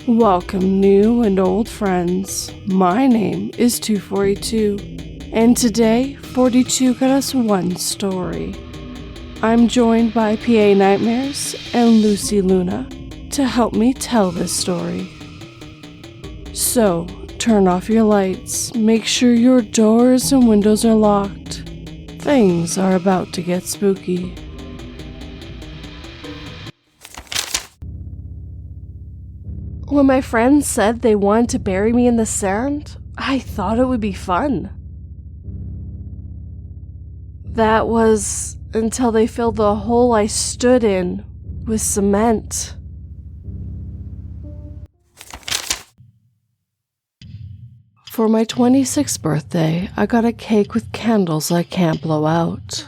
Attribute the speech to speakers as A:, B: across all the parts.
A: Welcome, new and old friends. My name is 242, and today 42 got us one story. I'm joined by PA Nightmares and Lucy Luna to help me tell this story. So, turn off your lights, make sure your doors and windows are locked. Things are about to get spooky. When my friends said they wanted to bury me in the sand, I thought it would be fun. That was until they filled the hole I stood in with cement. For my 26th birthday, I got a cake with candles I can't blow out.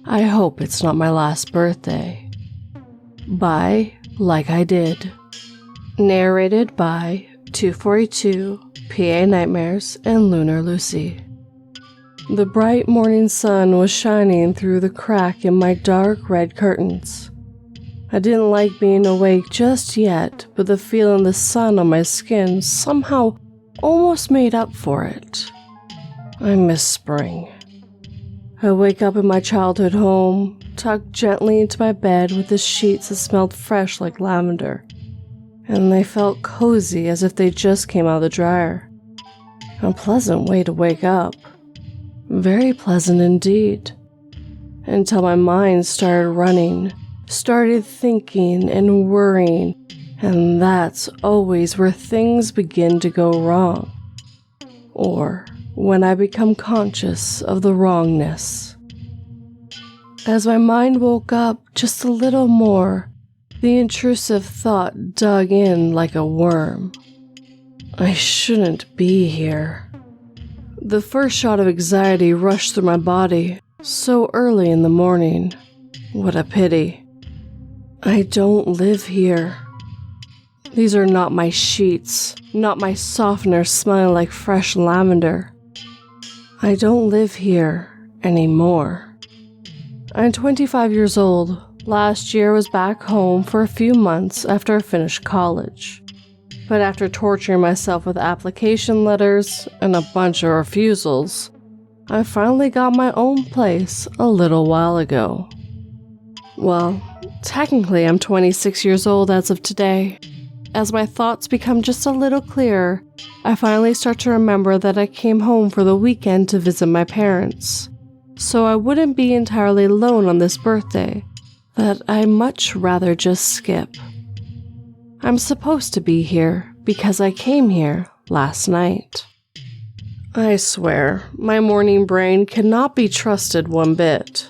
A: I hope it's not my last birthday. By Like I Did. Narrated by 242, PA Nightmares and Lunar Lucy. The bright morning sun was shining through the crack in my dark red curtains. I didn't like being awake just yet, but the feel of the sun on my skin somehow almost made up for it. I miss spring. I wake up in my childhood home, tucked gently into my bed with the sheets that smelled fresh like lavender, and they felt cozy as if they just came out of the dryer. A pleasant way to wake up. Very pleasant indeed. Until my mind started running, started thinking and worrying, and that's always where things begin to go wrong. Or when I become conscious of the wrongness. As my mind woke up just a little more, the intrusive thought dug in like a worm. I shouldn't be here. The first shot of anxiety rushed through my body, so early in the morning. What a pity. I don't live here. These are not my sheets, not my softener smelling like fresh lavender. I don't live here anymore. I'm 25 years old. Last year I was back home for a few months after I finished college. But after torturing myself with application letters and a bunch of refusals, I finally got my own place a little while ago. Well, technically I'm 26 years old as of today. As my thoughts become just a little clearer, I finally start to remember that I came home for the weekend to visit my parents, so I wouldn't be entirely alone on this birthday that I much rather just skip. I'm supposed to be here because I came here last night. I swear, my morning brain cannot be trusted one bit.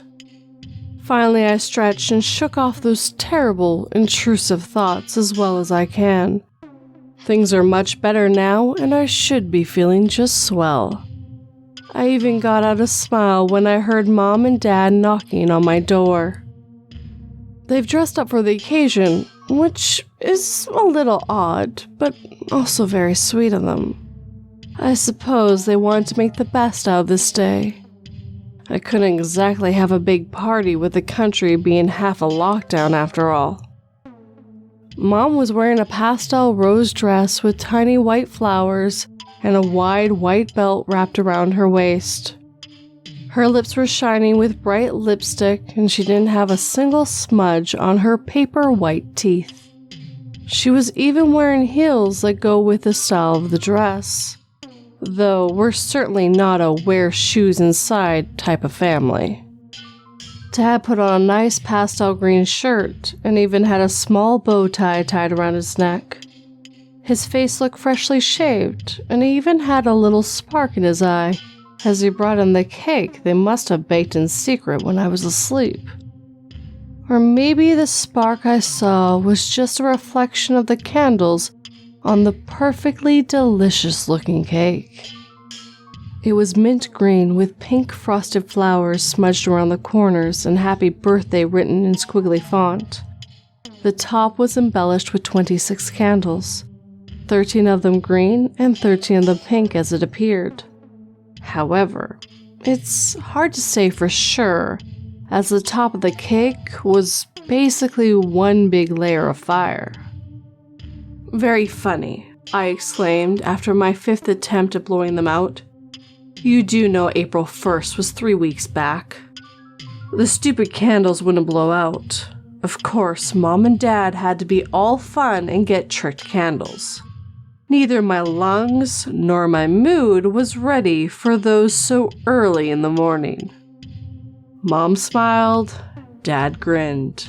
A: Finally, I stretched and shook off those terrible, intrusive thoughts as well as I can. Things are much better now, and I should be feeling just swell. I even got out a smile when I heard Mom and Dad knocking on my door. They've dressed up for the occasion, which is a little odd, but also very sweet of them. I suppose they wanted to make the best out of this day. I couldn't exactly have a big party with the country being half a lockdown after all. Mom was wearing a pastel rose dress with tiny white flowers and a wide white belt wrapped around her waist. Her lips were shining with bright lipstick, and she didn't have a single smudge on her paper white teeth. She was even wearing heels that go with the style of the dress, though we're certainly not a wear shoes inside type of family. Dad put on a nice pastel green shirt and even had a small bow tie tied around his neck. His face looked freshly shaved, and he even had a little spark in his eye as he brought in the cake they must have baked in secret when I was asleep. Or maybe the spark I saw was just a reflection of the candles on the perfectly delicious-looking cake. It was mint green with pink frosted flowers smudged around the corners and happy birthday written in squiggly font. The top was embellished with 26 candles, 13 of them green and 13 of them pink as it appeared. However, it's hard to say for sure, as the top of the cake was basically one big layer of fire. Very funny, I exclaimed after my 5th attempt at blowing them out. You do know April 1st was 3 weeks back. The stupid candles wouldn't blow out. Of course, Mom and Dad had to be all fun and get tricked candles. Neither my lungs nor my mood was ready for those so early in the morning. Mom smiled, Dad grinned.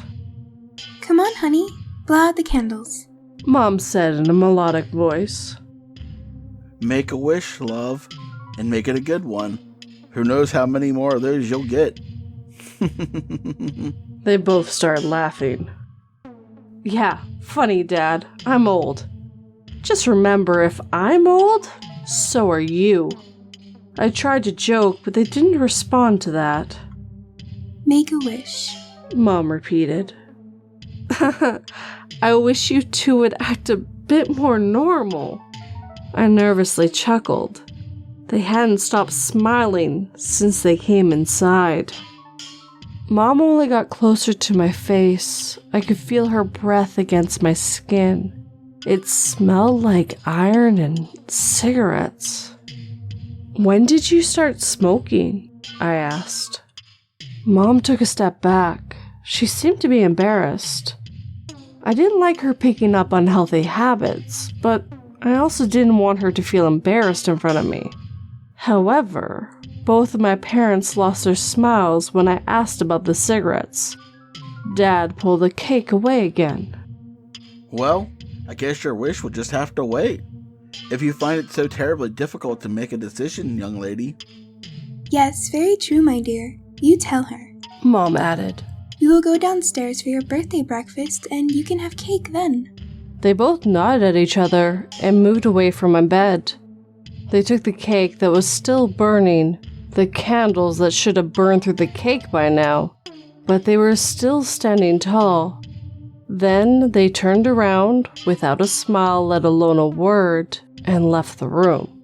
B: Come on, honey, blow out the candles,
A: Mom said in a melodic voice.
C: Make a wish, love, and make it a good one. Who knows how many more of those you'll get.
A: They both started laughing. Yeah, funny, Dad. I'm old. Just remember, if I'm old, so are you. I tried to joke, but they didn't respond to that.
B: Make a wish,
A: Mom repeated. I wish you two would act a bit more normal. I nervously chuckled. They hadn't stopped smiling since they came inside. Mom only got closer to my face. I could feel her breath against my skin. It smelled like iron and cigarettes. When did you start smoking? I asked. Mom took a step back. She seemed to be embarrassed. I didn't like her picking up unhealthy habits, but I also didn't want her to feel embarrassed in front of me. However, both of my parents lost their smiles when I asked about the cigarettes. Dad pulled the cake away again.
C: Well, I guess your wish will just have to wait. If you find it so terribly difficult to make a decision, young lady.
B: Yes, very true, my dear. You tell her.
A: Mom added.
B: We will go downstairs for your birthday breakfast, and you can have cake then.
A: They both nodded at each other and moved away from my bed. They took the cake that was still burning, the candles that should have burned through the cake by now, but they were still standing tall. Then they turned around, without a smile, let alone a word, and left the room.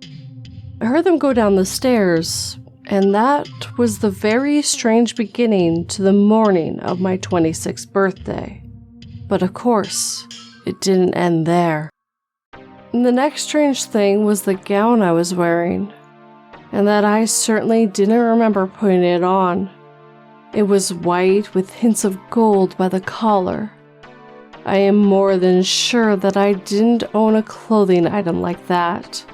A: I heard them go down the stairs, and that was the very strange beginning to the morning of my 26th birthday. But of course, it didn't end there. And the next strange thing was the gown I was wearing, and that I certainly didn't remember putting it on. It was white with hints of gold by the collar. I am more than sure that I didn't own a clothing item like that.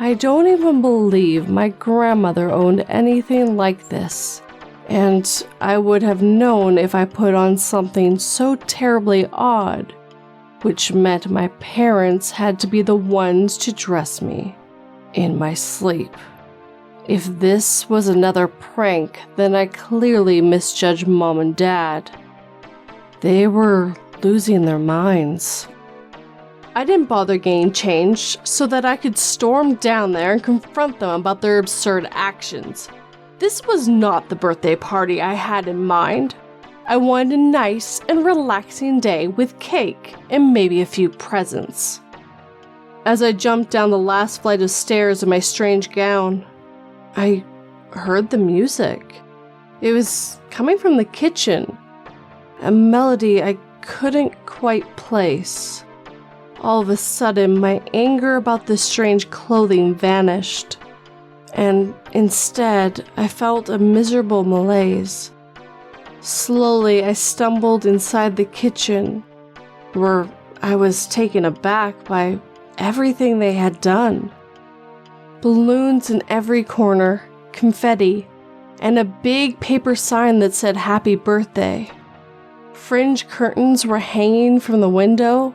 A: I don't even believe my grandmother owned anything like this, and I would have known if I put on something so terribly odd, which meant my parents had to be the ones to dress me in my sleep. If this was another prank, then I clearly misjudged Mom and Dad. They were losing their minds. I didn't bother getting changed so that I could storm down there and confront them about their absurd actions. This was not the birthday party I had in mind. I wanted a nice and relaxing day with cake and maybe a few presents. As I jumped down the last flight of stairs in my strange gown, I heard the music. It was coming from the kitchen, a melody I couldn't quite place. All of a sudden, my anger about this strange clothing vanished, and instead, I felt a miserable malaise. Slowly, I stumbled inside the kitchen, where I was taken aback by everything they had done. Balloons in every corner, confetti, and a big paper sign that said Happy Birthday. Fringe curtains were hanging from the window.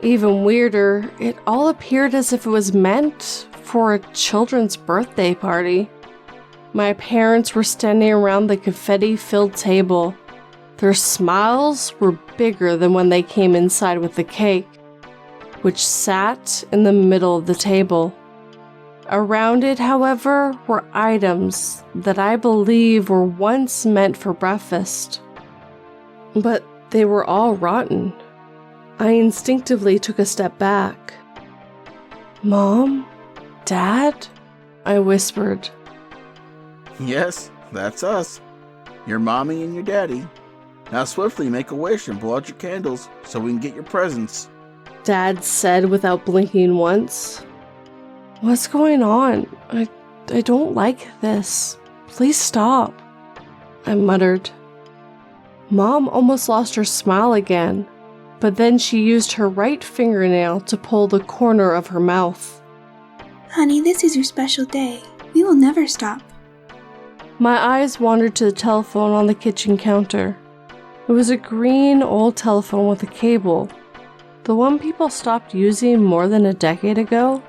A: Even weirder, it all appeared as if it was meant for a children's birthday party. My parents were standing around the confetti-filled table. Their smiles were bigger than when they came inside with the cake, which sat in the middle of the table. Around it, however, were items that I believe were once meant for breakfast. But they were all rotten. I instinctively took a step back. "Mom? Dad?" I whispered.
C: Yes, that's us. Your mommy and your daddy. Now swiftly make a wish and blow out your candles so we can get your presents.
A: Dad said without blinking once. What's going on? I don't like this. Please stop, I muttered. Mom almost lost her smile again, but then she used her right fingernail to pull the corner of her mouth.
B: Honey, this is your special day. We will never stop.
A: My eyes wandered to the telephone on the kitchen counter. It was a green old telephone with a cable. The one people stopped using more than a decade ago?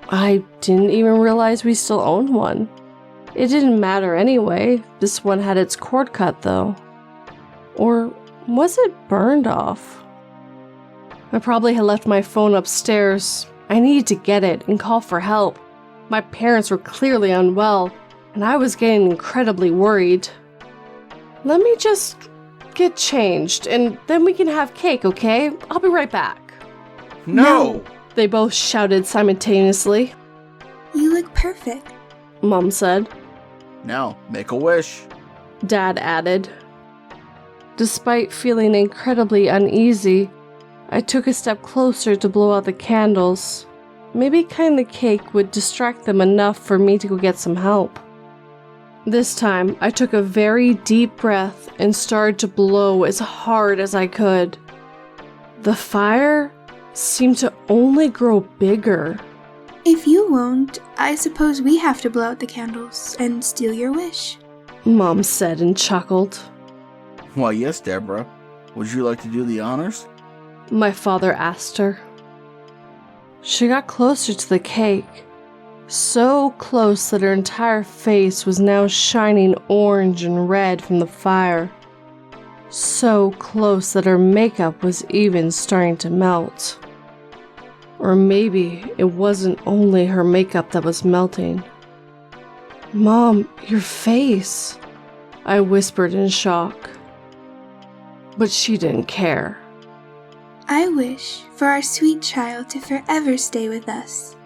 A: I didn't even realize we still owned one. It didn't matter anyway. This one had its cord cut though. Or was it burned off? I probably had left my phone upstairs. I needed to get it and call for help. My parents were clearly unwell, and I was getting incredibly worried. Let me just get changed, and then we can have cake, okay? I'll be right back.
C: No!
A: They both shouted simultaneously.
B: You look perfect,
A: Mom said.
C: Now, make a wish.
A: Dad added. Despite feeling incredibly uneasy, I took a step closer to blow out the candles. Maybe cutting the cake would distract them enough for me to go get some help. This time, I took a very deep breath and started to blow as hard as I could. The fire seemed to only grow bigger.
B: If you won't, I suppose we have to blow out the candles and steal your wish,
A: Mom said and chuckled.
C: Why, yes, Deborah. Would you like to do the honors?
A: My father asked her. She got closer to the cake, so close that her entire face was now shining orange and red from the fire. So close that her makeup was even starting to melt. Or maybe it wasn't only her makeup that was melting. Mom, your face, I whispered in shock. But she didn't care.
B: I wish for our sweet child to forever stay with us,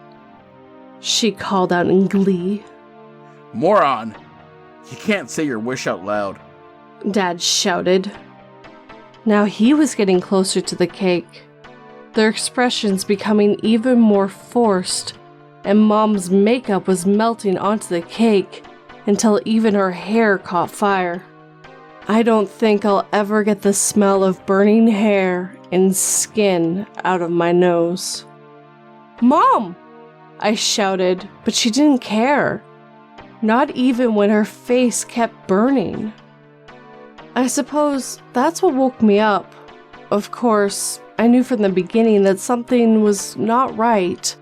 A: she called out in glee.
C: Moron! You can't say your wish out loud.
A: Dad shouted. Now he was getting closer to the cake, their expressions becoming even more forced, and Mom's makeup was melting onto the cake until even her hair caught fire. I don't think I'll ever get the smell of burning hair and skin out of my nose. Mom! I shouted, but she didn't care. Not even when her face kept burning. I suppose that's what woke me up. Of course, I knew from the beginning that something was not right,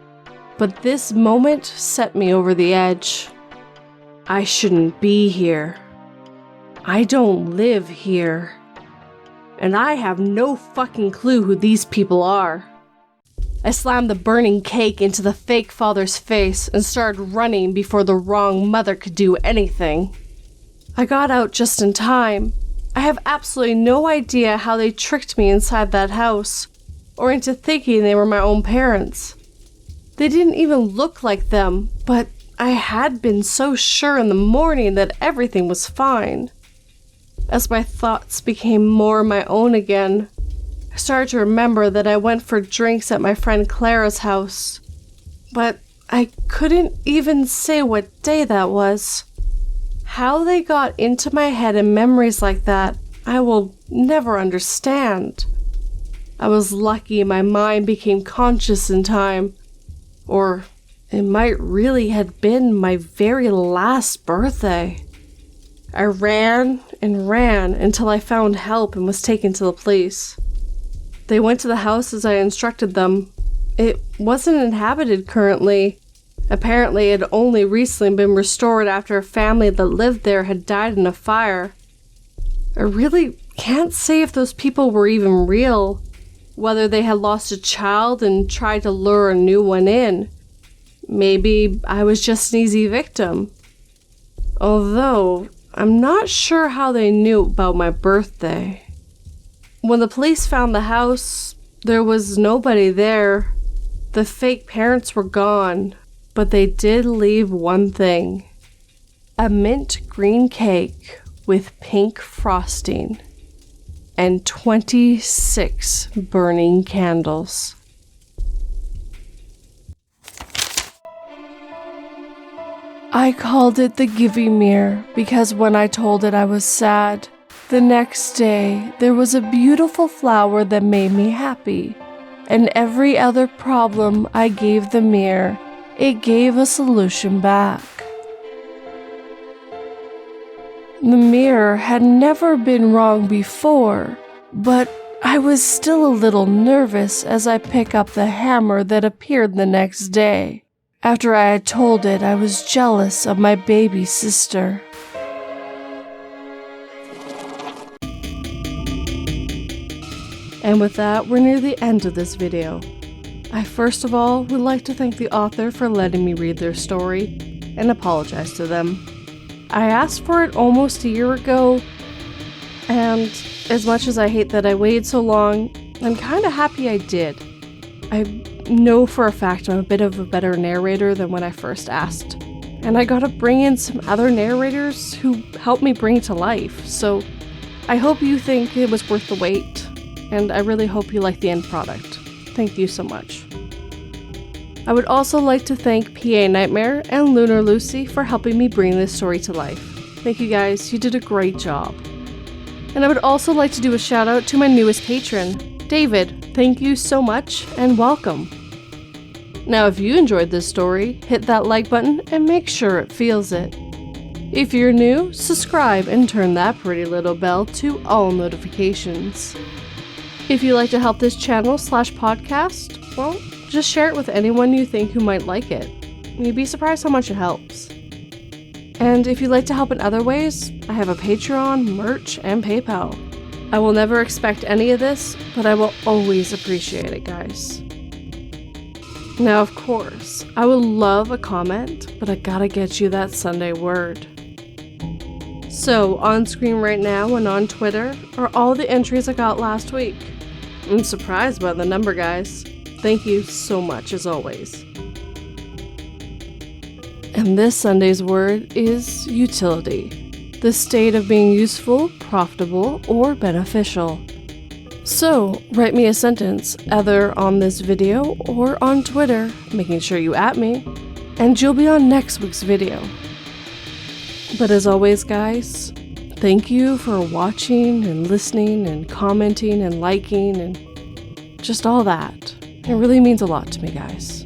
A: but this moment set me over the edge. I shouldn't be here. I don't live here. And I have no fucking clue who these people are. I slammed the burning cake into the fake father's face and started running before the wrong mother could do anything. I got out just in time. I have absolutely no idea how they tricked me inside that house, or into thinking they were my own parents. They didn't even look like them, but I had been so sure in the morning that everything was fine. As my thoughts became more my own again, I started to remember that I went for drinks at my friend Clara's house, but I couldn't even say what day that was. How they got into my head and memories like that, I will never understand. I was lucky my mind became conscious in time, or it might really have been my very last birthday. I ran and ran until I found help and was taken to the police. They went to the house as I instructed them. It wasn't inhabited currently. Apparently, it had only recently been restored after a family that lived there had died in a fire. I really can't say if those people were even real, whether they had lost a child and tried to lure a new one in. Maybe I was just an easy victim. Although, I'm not sure how they knew about my birthday. When the police found the house, there was nobody there. The fake parents were gone, but they did leave one thing. A mint green cake with pink frosting and 26 burning candles. I called it the Giving Mirror because when I told it I was sad, the next day there was a beautiful flower that made me happy. And every other problem I gave the mirror, it gave a solution back. The mirror had never been wrong before, but I was still a little nervous as I picked up the hammer that appeared the next day, after I had told it I was jealous of my baby sister. And with that, we're near the end of this video. I first of all would like to thank the author for letting me read their story and apologize to them. I asked for it almost a year ago, and as much as I hate that I waited so long, I'm kinda happy I did. I know for a fact I'm a bit of a better narrator than when I first asked, and I gotta bring in some other narrators who helped me bring it to life, so I hope you think it was worth the wait. And I really hope you like the end product. Thank you so much. I would also like to thank PA Nightmare and Lunar Lucy for helping me bring this story to life. Thank you guys, you did a great job. And I would also like to do a shout out to my newest patron, David. Thank you so much and welcome. Now if you enjoyed this story, hit that like button and make sure it feels it. If you're new, subscribe and turn that pretty little bell to all notifications. If you'd like to help this channel / podcast, well, just share it with anyone you think who might like it. You'd be surprised how much it helps. And if you'd like to help in other ways, I have a Patreon, merch, and PayPal. I will never expect any of this, but I will always appreciate it, guys. Now, of course, I would love a comment, but I gotta get you that Sunday word. So, on screen right now and on Twitter are all the entries I got last week. I'm surprised by the number, guys. Thank you so much, as always. And this Sunday's word is utility, the state of being useful, profitable, or beneficial. So, write me a sentence, either on this video or on Twitter, making sure you @ me, and you'll be on next week's video. But as always, guys, thank you for watching and listening and commenting and liking and just all that. It really means a lot to me, guys.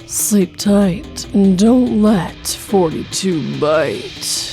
A: Sleep tight and don't let 42 bite.